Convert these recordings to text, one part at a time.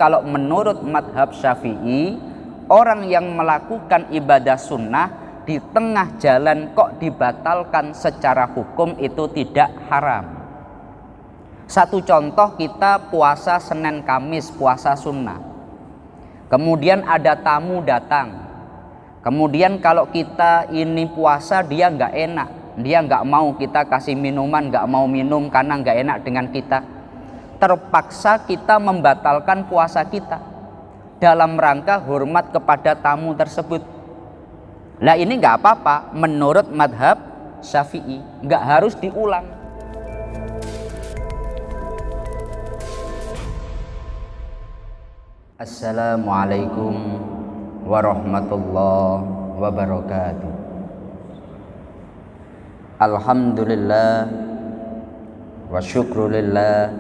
kalau menurut madhab Syafi'i, orang yang melakukan ibadah sunnah di tengah jalan kok dibatalkan secara hukum itu tidak haram. Satu contoh, kita puasa Senin Kamis, puasa sunnah. Kemudian ada tamu datang. Kemudian kalau kita ini puasa dia nggak enak, dia nggak mau kita kasih minuman, nggak mau minum karena nggak enak dengan kita. Terpaksa kita membatalkan puasa kita dalam rangka hormat kepada tamu tersebut. Nah ini nggak apa-apa menurut madhab Syafi'i, nggak harus diulang. Assalamualaikum warahmatullahi wabarakatuh. Alhamdulillah wa syukrulillah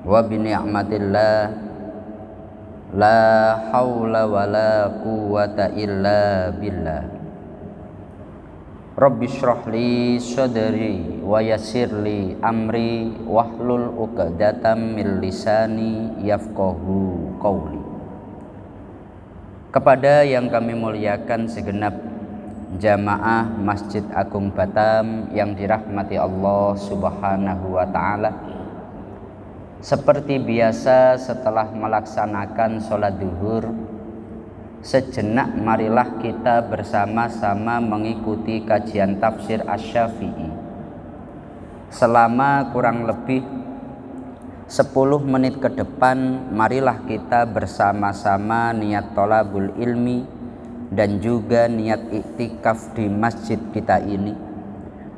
wa bini'matillah la hawla wa la quwwata illa billah. Rabbi shrah li sadri wa yassir li amri wahlul 'uqdatam min lisani yafqahu qawli. Kepada yang kami muliakan segenap jamaah Masjid Agung Batam yang dirahmati Allah Subhanahu wa ta'ala, seperti biasa setelah melaksanakan sholat duhur, sejenak marilah kita bersama-sama mengikuti kajian tafsir Asy-Syafi'i selama kurang lebih 10 menit ke depan. Marilah kita bersama-sama niat thalabul ilmi dan juga niat iktikaf di masjid kita ini,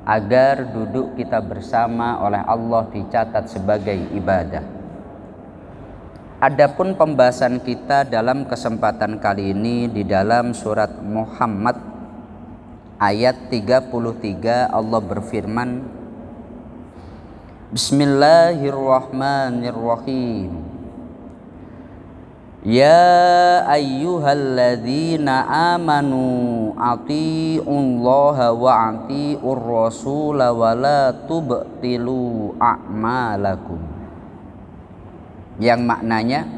agar duduk kita bersama oleh Allah dicatat sebagai ibadah. Adapun pembahasan kita dalam kesempatan kali ini di dalam surat Muhammad ayat 33, Allah berfirman, Bismillahirrahmanirrahim. Ya ayyuhalladzina amanu ati'ullaha wa ati'ur rasula wa la tubtilu a'malakum. Yang maknanya,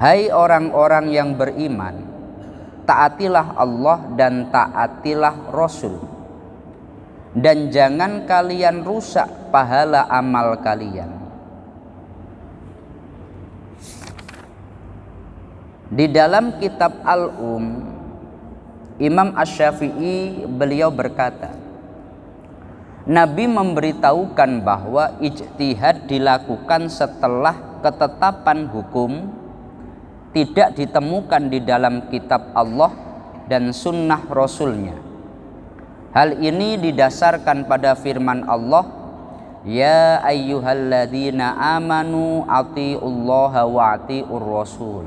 hai orang-orang yang beriman, taatilah Allah dan taatilah Rasul, dan jangan kalian rusak pahala amal kalian. Di dalam kitab Imam Asy-Syafi'i beliau berkata, Nabi memberitahukan bahwa ijtihad dilakukan setelah ketetapan hukum tidak ditemukan di dalam kitab Allah dan sunnah Rasulnya. Hal ini didasarkan pada firman Allah, Ya ayyuhalladzina amanu ati'ullaha wa ati'ur rasul.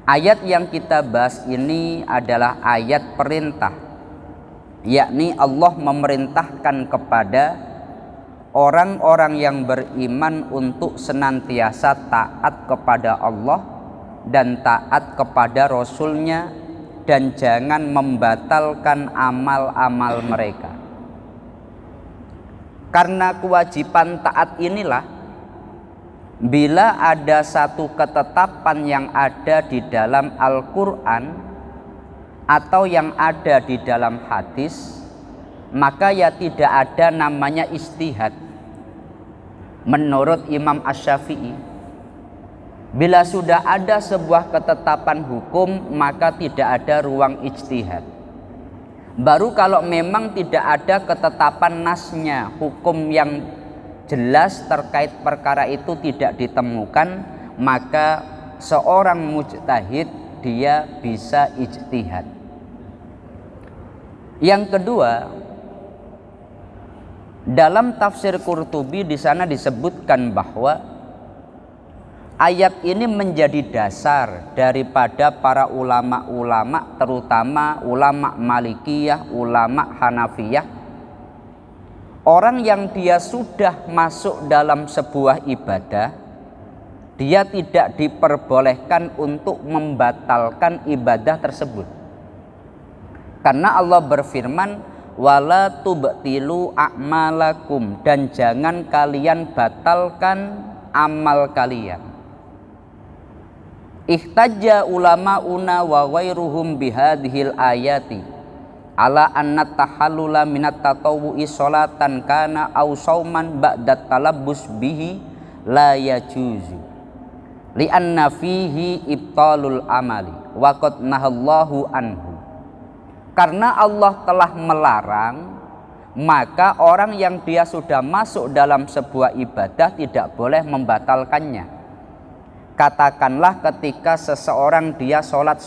Ayat yang kita bahas ini adalah ayat perintah, yakni Allah memerintahkan kepada orang-orang yang beriman untuk senantiasa taat kepada Allah dan taat kepada Rasulnya, dan jangan membatalkan amal-amal mereka. Karena kewajiban taat inilah, bila ada satu ketetapan yang ada di dalam Al-Quran atau yang ada di dalam hadis, maka ya tidak ada namanya ijtihad. Menurut Imam Asy-Syafi'i, bila sudah ada sebuah ketetapan hukum, maka tidak ada ruang ijtihad. Baru kalau memang tidak ada ketetapan nasnya, hukum yang jelas terkait perkara itu tidak ditemukan, maka seorang mujtahid dia bisa ijtihad. Yang kedua, dalam tafsir Qurtubi di sana disebutkan bahwa ayat ini menjadi dasar daripada para ulama-ulama, terutama ulama Malikiyah, ulama Hanafiyah. Orang yang dia sudah masuk dalam sebuah ibadah, dia tidak diperbolehkan untuk membatalkan ibadah tersebut. Karena Allah berfirman, wala tubtilu a'malakum, dan jangan kalian batalkan amal kalian. Ihtajja ulama'una wa ghairuhum bihadhil ayati ala anna tahallula minat tatawwu'i sholatan kana aw sauman ba'da talabbus bihi la yajuzu li'anna fihi ibtalul amali wa qad nahallahu anhu. Karena Allah telah melarang, maka orang yang dia sudah masuk dalam sebuah ibadah tidak boleh membatalkannya. Katakanlah ketika seseorang dia sholat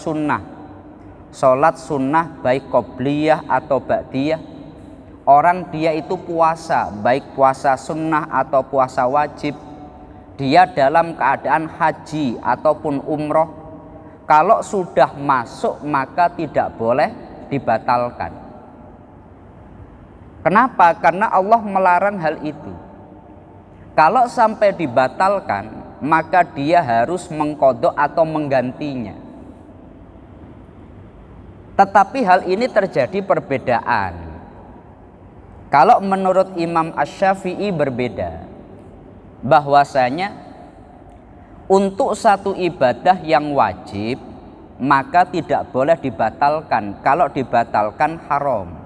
sunnah baik qobliyah atau ba'diyah, orang dia itu puasa baik puasa sunnah atau puasa wajib, dia dalam keadaan haji ataupun umroh, kalau sudah masuk maka tidak boleh dibatalkan. Kenapa? Karena Allah melarang hal itu. Kalau sampai dibatalkan, maka dia harus mengqadha atau menggantinya. Tetapi hal ini terjadi perbedaan. Kalau menurut Imam Asy-Syafi'i berbeda, bahwasanya untuk satu ibadah yang wajib maka tidak boleh dibatalkan. Kalau dibatalkan haram.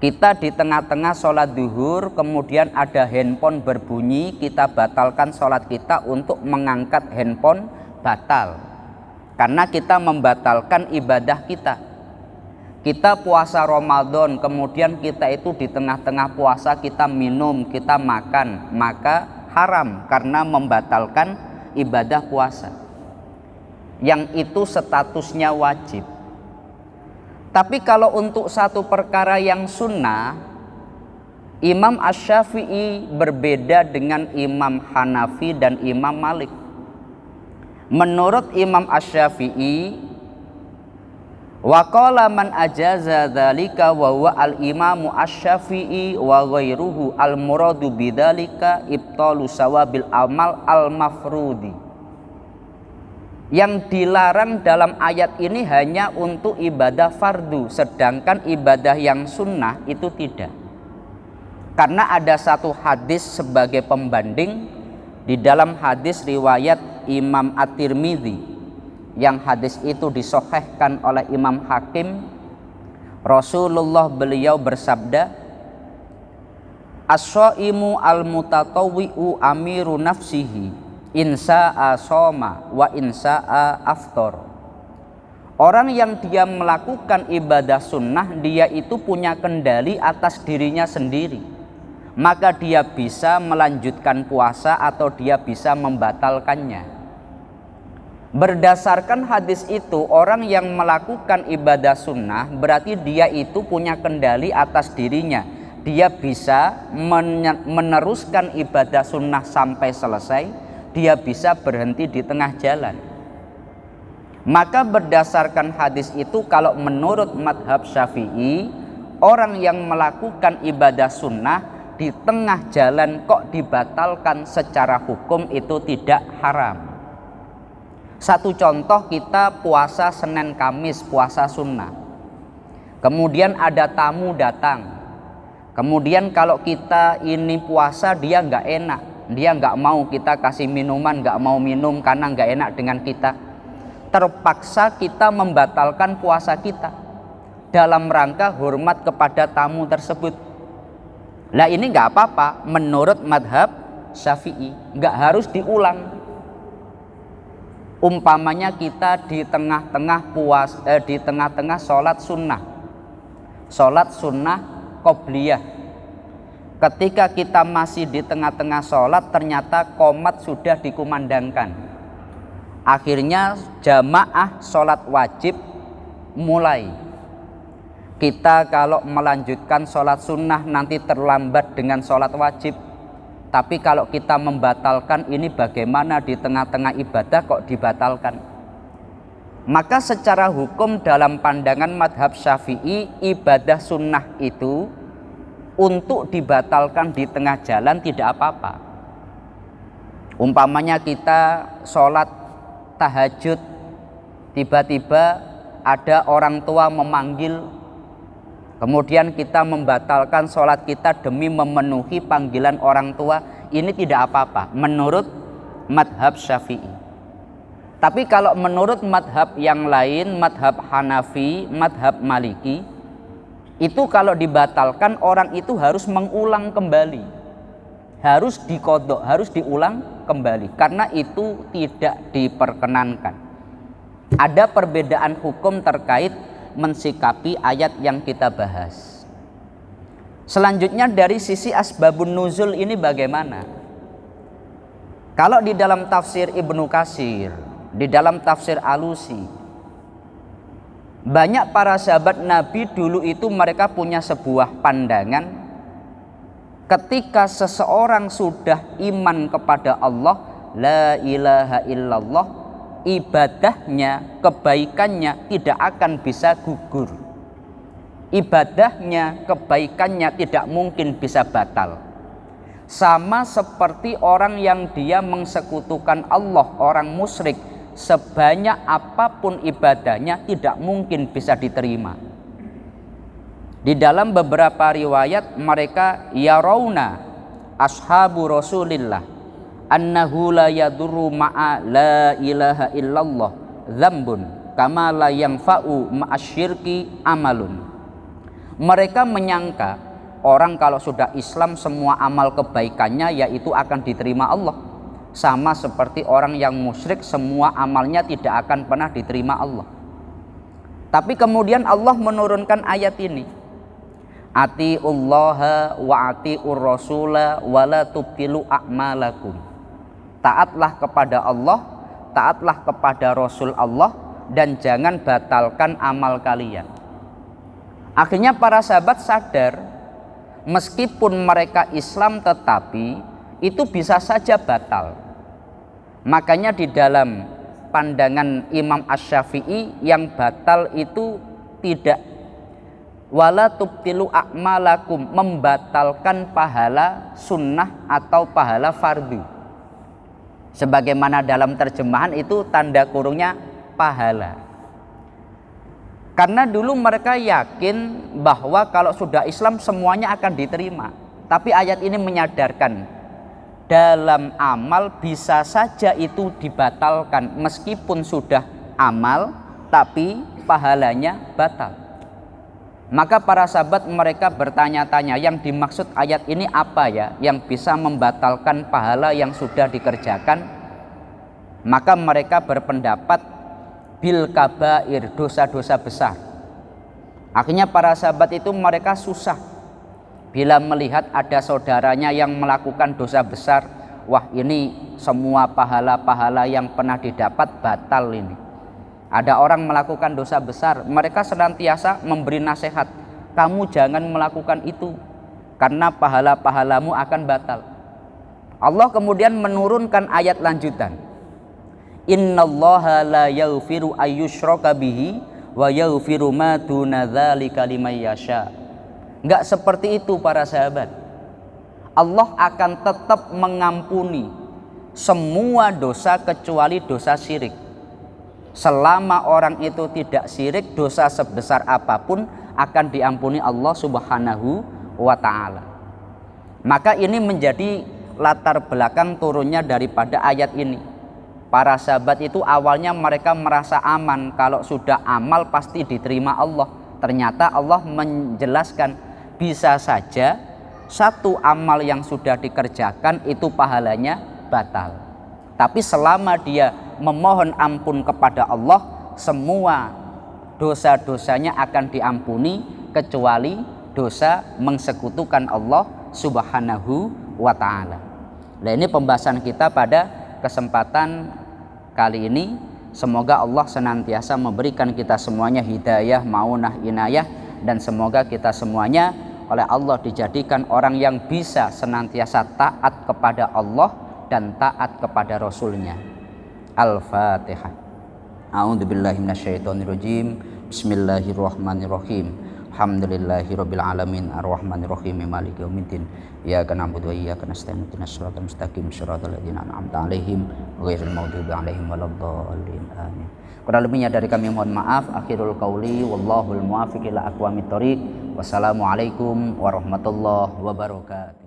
Kita di tengah-tengah sholat duhur, kemudian ada handphone berbunyi, kita batalkan sholat kita untuk mengangkat handphone, batal. Karena kita membatalkan ibadah kita. Kita puasa Ramadan, kemudian kita itu di tengah-tengah puasa kita minum, kita makan, maka haram karena membatalkan ibadah puasa. Yang itu statusnya wajib. Tapi kalau untuk satu perkara yang sunnah, Imam Asy-Syafi'i berbeda dengan Imam Hanafi dan Imam Malik. Menurut Imam Asy-Syafi'i, wa qala man ajaza dzalika wa huwa al-imamu Asy-Syafi'i wa ghairuhu al-muradu bidzalika ibtalu sawabil amal al-mafrudi. Yang dilarang dalam ayat ini hanya untuk ibadah fardu, sedangkan ibadah yang sunnah itu tidak. Karena ada satu hadis sebagai pembanding di dalam hadis riwayat Imam At-Tirmidzi, yang hadis itu disahihkan oleh Imam Hakim. Rasulullah beliau bersabda, as-shaimu al-mutatawwi'u amiru nafsihi insa'a soma wa insa'a aftor. Orang yang dia melakukan ibadah sunnah, dia itu punya kendali atas dirinya sendiri, maka dia bisa melanjutkan puasa atau dia bisa membatalkannya. Berdasarkan hadis itu, orang yang melakukan ibadah sunnah berarti dia itu punya kendali atas dirinya. Dia bisa meneruskan ibadah sunnah sampai selesai, dia bisa berhenti di tengah jalan. Maka berdasarkan hadis itu, kalau menurut madhab Syafi'i, orang yang melakukan ibadah sunnah di tengah jalan kok dibatalkan secara hukum itu tidak haram. Satu contoh, kita puasa Senin Kamis, puasa sunnah. Kemudian ada tamu datang. Kemudian kalau kita ini puasa, dia nggak enak, dia nggak mau kita kasih minuman, nggak mau minum karena nggak enak dengan kita. Terpaksa kita membatalkan puasa kita dalam rangka hormat kepada tamu tersebut. Nah ini nggak apa-apa menurut madhab Syafi'i, nggak harus diulang. Umpamanya kita di tengah-tengah di tengah-tengah sholat sunnah qobliyah. Ketika kita masih di tengah-tengah sholat, ternyata qomat sudah dikumandangkan. Akhirnya jamaah sholat wajib mulai. Kita kalau melanjutkan sholat sunnah nanti terlambat dengan sholat wajib. Tapi kalau kita membatalkan, ini bagaimana di tengah-tengah ibadah kok dibatalkan? Maka secara hukum dalam pandangan madhab Syafi'i, ibadah sunnah itu untuk dibatalkan di tengah jalan tidak apa-apa. Umpamanya kita sholat tahajud, tiba-tiba ada orang tua memanggil, kemudian kita membatalkan sholat kita demi memenuhi panggilan orang tua, ini tidak apa-apa menurut madhab Syafi'i. Tapi kalau menurut madhab yang lain, madhab Hanafi, madhab Maliki, itu kalau dibatalkan orang itu harus mengulang kembali, harus diqodho, harus diulang kembali, karena itu tidak diperkenankan. Ada perbedaan hukum terkait mensikapi ayat yang kita bahas. Selanjutnya dari sisi asbabun nuzul ini bagaimana? Kalau di dalam tafsir Ibnu Katsir, di dalam tafsir Alusi, banyak para sahabat Nabi dulu itu mereka punya sebuah pandangan, ketika seseorang sudah iman kepada Allah, la ilaha illallah, ibadahnya, kebaikannya tidak akan bisa gugur. Ibadahnya, kebaikannya tidak mungkin bisa batal. Sama seperti orang yang dia mengsekutukan Allah, orang musyrik, sebanyak apapun ibadahnya tidak mungkin bisa diterima. Di dalam beberapa riwayat mereka yarawna ashabu Rasulillah annahu la yadurru ma'a la ilaha illallah dzambun kama la yanfa'u ma'asyirki amalun. Mereka menyangka orang kalau sudah Islam semua amal kebaikannya yaitu akan diterima Allah, sama seperti orang yang musyrik semua amalnya tidak akan pernah diterima Allah. Tapi kemudian Allah menurunkan ayat ini, atiullaha wa atiur rasula wa la tubtilu a'malakum. Taatlah kepada Allah, taatlah kepada Rasul Allah, dan jangan batalkan amal kalian. Akhirnya para sahabat sadar, meskipun mereka Islam tetapi itu bisa saja batal. Makanya di dalam pandangan Imam Asy-Syafi'i yang batal itu tidak wala tubtilu a'malakum, membatalkan pahala sunnah atau pahala fardu. Sebagaimana dalam terjemahan itu tanda kurungnya pahala. Karena dulu mereka yakin bahwa kalau sudah Islam semuanya akan diterima. Tapi ayat ini menyadarkan dalam amal bisa saja itu dibatalkan, meskipun sudah amal tapi pahalanya batal. Maka para sahabat mereka bertanya-tanya, yang dimaksud ayat ini apa ya, yang bisa membatalkan pahala yang sudah dikerjakan? Maka mereka berpendapat bil kabair, dosa-dosa besar. Akhirnya para sahabat itu mereka susah bila melihat ada saudaranya yang melakukan dosa besar. Wah, ini semua pahala-pahala yang pernah didapat batal ini. Ada orang melakukan dosa besar, mereka senantiasa memberi nasihat, kamu jangan melakukan itu karena pahala-pahalamu akan batal. Allah kemudian menurunkan ayat lanjutan, innallaha la yaghfiru ayyushraka bihi wa yaghfiru ma duna dzalika liman yasha. Enggak seperti itu para sahabat. Allah akan tetap mengampuni semua dosa kecuali dosa syirik. Selama orang itu tidak syirik, dosa sebesar apapun akan diampuni Allah Subhanahu wa ta'ala. Maka ini menjadi latar belakang turunnya daripada ayat ini. Para sahabat itu awalnya mereka merasa aman, kalau sudah amal pasti diterima Allah. Ternyata Allah menjelaskan bisa saja satu amal yang sudah dikerjakan itu pahalanya batal. Tapi selama dia memohon ampun kepada Allah, semua dosa-dosanya akan diampuni kecuali dosa mengsekutukan Allah Subhanahu wa ta'ala. Nah, ini pembahasan kita pada kesempatan kali ini. Semoga Allah senantiasa memberikan kita semuanya hidayah, maunah, inayah, dan semoga kita semuanya oleh Allah dijadikan orang yang bisa senantiasa taat kepada Allah dan taat kepada Rasulnya. Al-Fatihah. A'udzubillahi minasyaitonirrajim. Bismillahirrahmanirrahim. Alhamdulillahirabbil alamin arrahmanirrahim maliki yaumiddin. Iyyaka na'budu wa iyyaka nasta'in ihdinas siratal mustaqim siratal ladzina an'amta 'alaihim ghairil maghdubi 'alaihim waladdallin. Amin. Kurang lebihnya dari kami mohon maaf. Akhirul qauli wallahul muwaffiq ila aqwamit thoriq. Wassalamualaikum warahmatullahi wabarakatuh.